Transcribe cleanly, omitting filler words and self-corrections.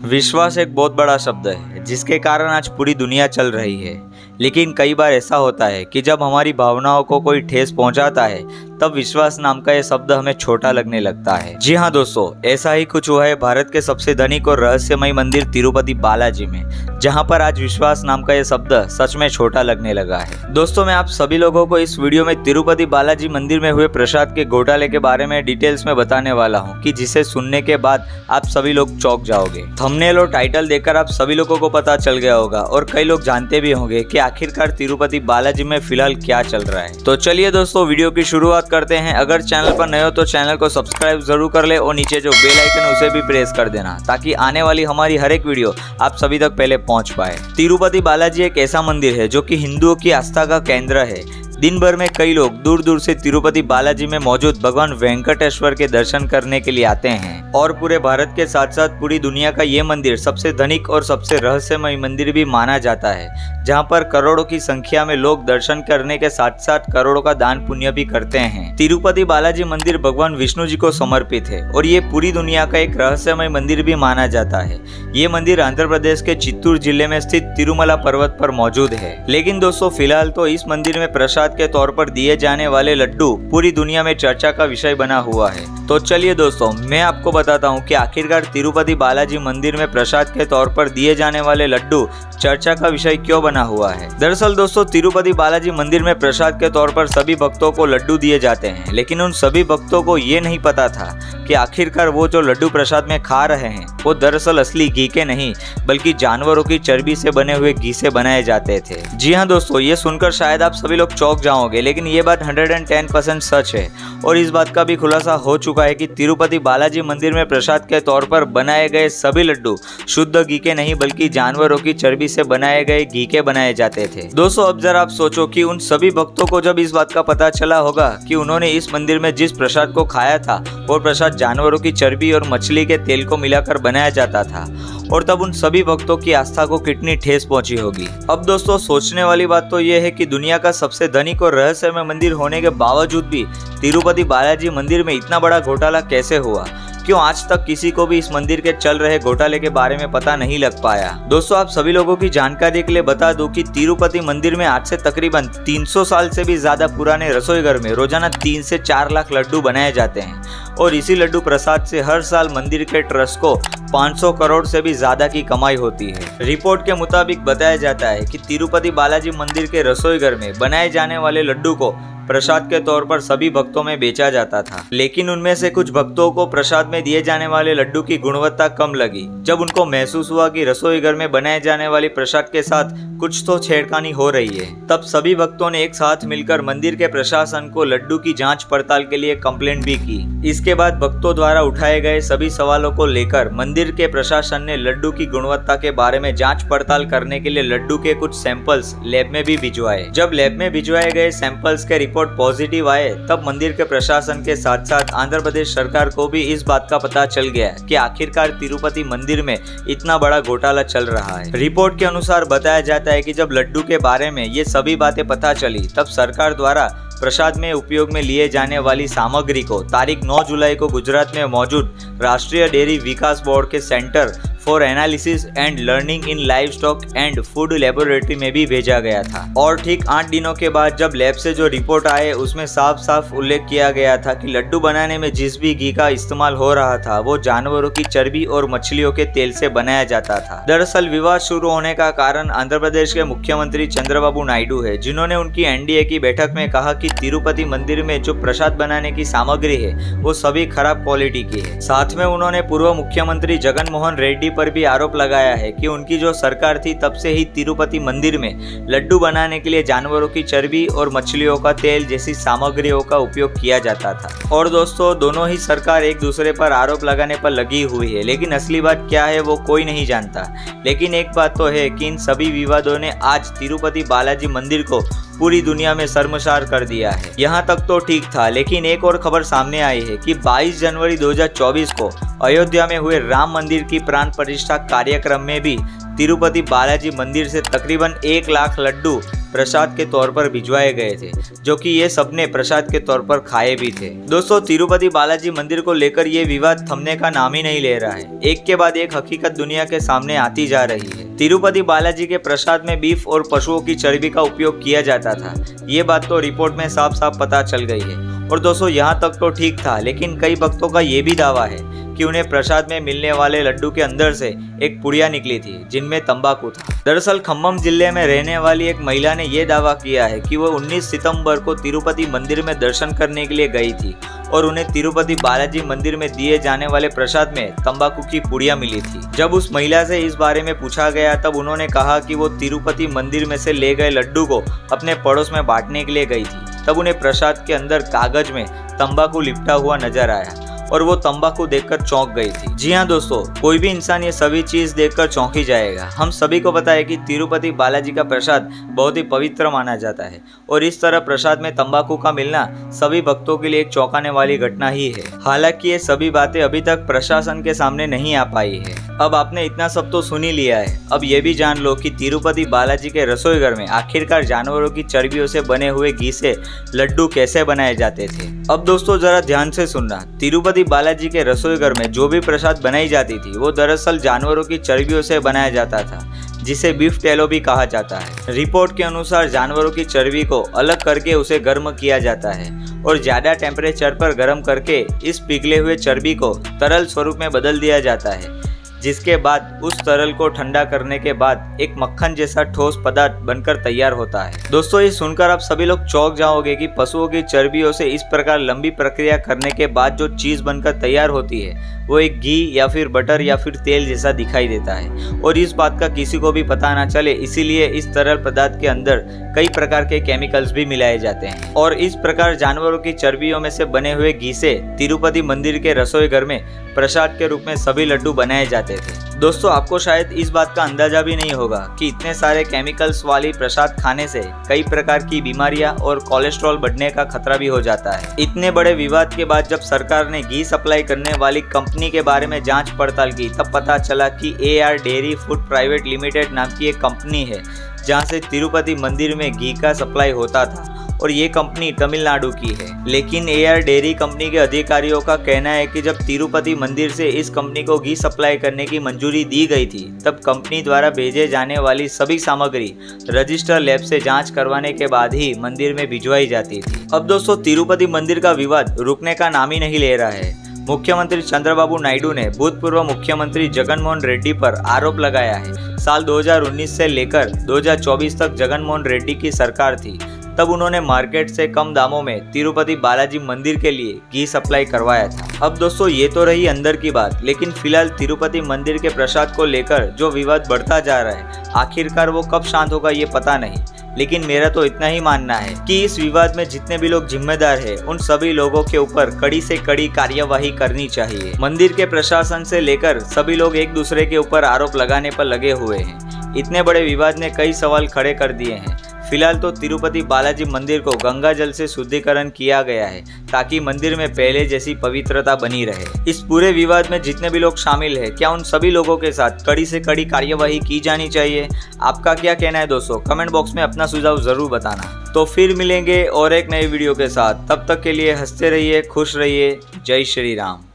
विश्वास एक बहुत बड़ा शब्द है जिसके कारण आज पूरी दुनिया चल रही है। लेकिन कई बार ऐसा होता है कि जब हमारी भावनाओं को कोई ठेस पहुंचाता है तब विश्वास नाम का ये शब्द हमें छोटा लगने लगता है। जी हाँ दोस्तों, ऐसा ही कुछ हुआ है भारत के सबसे धनिक और रहस्यमय मंदिर तिरुपति बालाजी में, जहाँ पर आज विश्वास नाम का ये शब्द सच में छोटा लगने लगा है। दोस्तों, मैं आप सभी लोगों को इस वीडियो में तिरुपति बालाजी मंदिर में हुए प्रसाद के घोटाले के बारे में डिटेल्स में बताने वाला हूँ कि जिसे सुनने के बाद आप सभी लोग चौंक जाओगे। थंबनेल और टाइटल देखकर आप सभी लोगों को पता चल गया होगा और कई लोग जानते भी होंगे कि आखिरकार तिरुपति बालाजी में फिलहाल क्या चल रहा है। तो चलिए दोस्तों, वीडियो की शुरुआत करते हैं। अगर चैनल पर नए हो तो चैनल को सब्सक्राइब जरूर कर ले और नीचे जो बेल आइकन है उसे भी प्रेस कर देना ताकि आने वाली हमारी हर एक वीडियो आप सभी तक पहले पहुंच पाए। तिरुपति बालाजी एक ऐसा मंदिर है जो कि हिंदुओं की आस्था का केंद्र है। दिन भर में कई लोग दूर दूर से तिरुपति बालाजी में मौजूद भगवान वेंकटेश्वर के दर्शन करने के लिए आते हैं और पूरे भारत के साथ साथ पूरी दुनिया का ये मंदिर सबसे धनिक और सबसे रहस्यमय मंदिर भी माना जाता है, जहाँ पर करोड़ों की संख्या में लोग दर्शन करने के साथ साथ करोड़ों का दान पुण्य भी करते हैं। तिरुपति बालाजी मंदिर भगवान विष्णु जी को समर्पित है और ये पूरी दुनिया का एक रहस्यमय मंदिर भी माना जाता है। ये मंदिर आंध्र प्रदेश के चित्तूर जिले में स्थित तिरुमला पर्वत पर मौजूद है। लेकिन दोस्तों, फिलहाल तो इस मंदिर में प्रसाद के तौर पर दिए जाने वाले लड्डू पूरी दुनिया में चर्चा का विषय बना हुआ है। तो चलिए दोस्तों, मैं आपको बताता हूँ कि आखिरकार तिरुपति बालाजी मंदिर में प्रसाद के तौर पर दिए जाने वाले लड्डू चर्चा का विषय क्यों बना हुआ है। दरअसल दोस्तों, तिरुपति बालाजी मंदिर में प्रसाद के तौर पर सभी भक्तों को लड्डू दिए जाते हैं, लेकिन उन सभी भक्तों को ये नहीं पता था कि आखिरकार वो जो लड्डू प्रसाद में खा रहे हैं वो दरअसल असली घी के नहीं बल्कि जानवरों की चर्बी से बने हुए घी से बनाए जाते थे। जी हाँ दोस्तों, ये सुनकर शायद आप सभी लोग चौंक जाओगे, लेकिन ये बात 110% सच है और इस बात का भी खुलासा हो चुका है कि तिरुपति बालाजी मंदिर में प्रसाद के तौर पर बनाए गए सभी लड्डू शुद्ध घी के नहीं बल्कि जानवरों की चर्बी से बनाए गए घी के बनाए जाते थे। दोस्तों, अब जरा आप सोचो कि उन सभी भक्तों को जब इस बात का पता चला होगा कि उन्होंने इस मंदिर में जिस प्रसाद को खाया था वो प्रसाद जानवरों की चर्बी और मछली के तेल को मिलाकर बनाया जाता था, और तब उन सभी भक्तों की आस्था को कितनी ठेस पहुंची होगी। अब दोस्तों, सोचने वाली बात तो ये है कि दुनिया का सबसे धनिक और रहस्यमय मंदिर होने के बावजूद भी तिरुपति बालाजी मंदिर में इतना बड़ा घोटाला कैसे हुआ। क्यों आज तक किसी को भी इस मंदिर के चल रहे घोटाले के बारे में पता नहीं लग पाया। दोस्तों, आप सभी लोगों की जानकारी के लिए बता दूं कि तिरुपति मंदिर में आज से तकरीबन 300 साल से भी ज्यादा पुराने रसोई घर में रोजाना 3 से 4 लाख लड्डू बनाए जाते हैं और इसी लड्डू प्रसाद से हर साल मंदिर के ट्रस्ट को 500 करोड़ से भी ज्यादा की कमाई होती है। रिपोर्ट के मुताबिक बताया जाता है कि तिरुपति बालाजी मंदिर के रसोई घर में बनाए जाने वाले लड्डू को प्रसाद के तौर पर सभी भक्तों में बेचा जाता था, लेकिन उनमें से कुछ भक्तों को प्रसाद में दिए जाने वाले लड्डू की गुणवत्ता कम लगी। जब उनको महसूस हुआ कि रसोई घर में बनाए जाने वाली प्रसाद के साथ कुछ तो छेड़खानी हो रही है, तब सभी भक्तों ने एक साथ मिलकर मंदिर के प्रशासन को लड्डू की जांच पड़ताल के लिए कंप्लेंट भी की। इसके बाद भक्तों द्वारा उठाए गए सभी सवालों को लेकर मंदिर के प्रशासन ने लड्डू की गुणवत्ता के बारे में जांच पड़ताल करने के लिए लड्डू के कुछ सैंपल्स लैब में भी भिजवाए। जब लैब में भिजवाए गए सैंपल्स के रिपोर्ट पॉजिटिव आए तब मंदिर के प्रशासन के साथ साथ आंध्र प्रदेश सरकार को भी इस बात का पता चल गया कि आखिरकार तिरुपति मंदिर में इतना बड़ा घोटाला चल रहा है। रिपोर्ट के अनुसार बताया जाता है कि जब लड्डू के बारे में ये सभी बातें पता चली तब सरकार द्वारा प्रसाद में उपयोग में लिए जाने वाली सामग्री को तारीख 9 जुलाई को गुजरात में मौजूद राष्ट्रीय डेयरी विकास बोर्ड के centre for analysis and learning in live stock and food laboratory में भी भेजा गया था। और ठीक 8 दिनों के बाद जब लैब से जो रिपोर्ट आए उसमें साफ साफ उल्लेख किया गया था कि लड्डू बनाने में जिस भी घी का इस्तेमाल हो रहा था वो जानवरों की चर्बी और मछलियों के तेल से बनाया जाता था। दरअसल विवाद शुरू होने का कारण आंध्र प्रदेश के मुख्यमंत्री चंद्रबाबू नायडू है, जिन्होंने उनकी एनडीए की बैठक में कहा कि तिरुपति मंदिर में जो प्रसाद बनाने की सामग्री है वो सभी खराब क्वालिटी की है। साथ में उन्होंने पूर्व मुख्यमंत्री जगन मोहन रेड्डी पर भी आरोप लगाया है कि उनकी जो सरकार थी तब से ही तिरुपति मंदिर में लड्डू बनाने के लिए जानवरों की चर्बी और मछलियों का तेल जैसी सामग्रियों का उपयोग किया जाता था। और दोस्तों, दोनों ही सरकार एक दूसरे पर आरोप लगाने पर लगी हुई है, लेकिन असली बात क्या है वो कोई नहीं जानता। लेकिन एक बात तो है कि इन सभी विवादों ने आज तिरुपति बालाजी मंदिर को पूरी दुनिया में शर्मसार कर दिया है। यहाँ तक तो ठीक था, लेकिन एक और खबर सामने आई है कि 22 जनवरी 2024 को अयोध्या में हुए राम मंदिर की प्राण प्रतिष्ठा कार्यक्रम में भी तिरुपति बालाजी मंदिर से तकरीबन 1 लाख लड्डू प्रसाद के तौर पर भिजवाए गए थे, जो कि ये सबने प्रसाद के तौर पर खाए भी थे। दोस्तों, तिरुपति बालाजी मंदिर को लेकर ये विवाद थमने का नाम ही नहीं ले रहा है। एक के बाद एक हकीकत दुनिया के सामने आती जा रही है। तिरुपति बालाजी के प्रसाद में बीफ और पशुओं की चर्बी का उपयोग किया जाता था, ये बात तो रिपोर्ट में साफ साफ पता चल गई है। और दोस्तों, यहाँ तक तो ठीक था, लेकिन कई भक्तों का ये भी दावा है कि उन्हें प्रसाद में मिलने वाले लड्डू के अंदर से एक पुड़िया निकली थी जिनमें तंबाकू था। दरअसल खम्मम जिले में रहने वाली एक महिला ने यह दावा किया है कि वो 19 सितंबर को तिरुपति मंदिर में दर्शन करने के लिए गई थी और उन्हें तिरुपति बालाजी मंदिर में दिए जाने वाले प्रसाद में तंबाकू की पुड़िया मिली थी। जब उस महिला से इस बारे में पूछा गया तब उन्होंने कहा कि वो तिरुपति मंदिर में से ले गए लड्डू को अपने पड़ोस में बांटने के लिए गई थी। तब उन्हें प्रसाद के अंदर कागज में तंबाकू लिपटा हुआ नजर आया और वो तंबाकू देखकर चौंक गई थी। जी हाँ दोस्तों, कोई भी इंसान ये सभी चीज देखकर चौंक ही जाएगा। हम सभी को पता है कि तिरुपति बालाजी का प्रसाद बहुत ही पवित्र माना जाता है और इस तरह प्रसाद में तंबाकू का मिलना सभी भक्तों के लिए एक चौंकाने वाली घटना ही है। हालांकि ये सभी बातें अभी तक प्रशासन के सामने नहीं आ पाई है। अब आपने इतना सब तो सुन ही लिया है, अब ये भी जान लो कि तिरुपति बालाजी के रसोई घर में आखिरकार जानवरों की चर्बियों से बने हुए घी से लड्डू कैसे बनाए जाते थे। अब दोस्तों जरा ध्यान से सुनना, तिरुपति बालाजी के रसोई घर में जो भी प्रसाद बनाई जाती थी वो दरअसल जानवरों की चर्बियों से बनाया जाता था, जिसे बीफ टेलो भी कहा जाता है। रिपोर्ट के अनुसार जानवरों की चर्बी को अलग करके उसे गर्म किया जाता है और ज्यादा टेम्परेचर पर गर्म करके इस पिघले हुए चर्बी को तरल स्वरूप में बदल दिया जाता है, जिसके बाद उस तरल को ठंडा करने के बाद एक मक्खन जैसा ठोस पदार्थ बनकर तैयार होता है। दोस्तों, ये सुनकर आप सभी लोग चौंक जाओगे कि पशुओं की चर्बियों से इस प्रकार लंबी प्रक्रिया करने के बाद जो चीज बनकर तैयार होती है वो एक घी या फिर बटर या फिर तेल जैसा दिखाई देता है और इस बात का किसी को भी पता ना चले, इसीलिए इस तरल पदार्थ के अंदर कई प्रकार के केमिकल्स भी मिलाए जाते हैं और इस प्रकार जानवरों की चर्बियों में से बने हुए घी से तिरुपति मंदिर के रसोई घर में प्रसाद के रूप में सभी लड्डू बनाए जाते थे। दोस्तों, आपको शायद इस बात का अंदाजा भी नहीं होगा कि इतने सारे केमिकल्स वाली प्रसाद खाने से कई प्रकार की बीमारियां और कोलेस्ट्रॉल बढ़ने का खतरा भी हो जाता है। इतने बड़े विवाद के बाद जब सरकार ने घी सप्लाई करने वाली कंपनी के बारे में जांच पड़ताल की तब पता चला कि AR dairy food private limited नाम की एक कंपनी है जहां से तिरुपति मंदिर में घी का सप्लाई होता था और ये कंपनी तमिलनाडु की है। लेकिन AR डेयरी कंपनी के अधिकारियों का कहना है कि जब तिरुपति मंदिर से इस कंपनी को घी सप्लाई करने की मंजूरी दी गई थी तब कंपनी द्वारा भेजे जाने वाली सभी सामग्री रजिस्टर लैब से जांच करवाने के बाद ही मंदिर में भिजवाई जाती थी। अब दोस्तों, तिरुपति मंदिर का विवाद रुकने का नाम ही नहीं ले रहा है। मुख्यमंत्री चंद्रबाबू नायडू ने भूतपूर्व मुख्यमंत्री जगनमोहन रेड्डी पर आरोप लगाया है। साल 2019 से लेकर 2024 तक जगनमोहन रेड्डी की सरकार थी, तब उन्होंने मार्केट से कम दामों में तिरुपति बालाजी मंदिर के लिए घी सप्लाई करवाया था। अब दोस्तों, ये तो रही अंदर की बात, लेकिन फिलहाल तिरुपति मंदिर के प्रसाद को लेकर जो विवाद बढ़ता जा रहा है आखिरकार वो कब शांत होगा ये पता नहीं। लेकिन मेरा तो इतना ही मानना है कि इस विवाद में जितने भी लोग जिम्मेदार हैं उन सभी लोगों के ऊपर कड़ी से कड़ी कार्यवाही करनी चाहिए। मंदिर के प्रशासन से लेकर सभी लोग एक दूसरे के ऊपर आरोप लगाने पर लगे हुए हैं। इतने बड़े विवाद ने कई सवाल खड़े कर दिए हैं। फिलहाल तो तिरुपति बालाजी मंदिर को गंगा जल से शुद्धिकरण किया गया है ताकि मंदिर में पहले जैसी पवित्रता बनी रहे। इस पूरे विवाद में जितने भी लोग शामिल हैं, क्या उन सभी लोगों के साथ कड़ी से कड़ी कार्यवाही की जानी चाहिए? आपका क्या कहना है दोस्तों? कमेंट बॉक्स में अपना सुझाव जरूर बताना। तो फिर मिलेंगे और एक नई वीडियो के साथ, तब तक के लिए हंसते रहिए, खुश रहिए। जय श्री राम।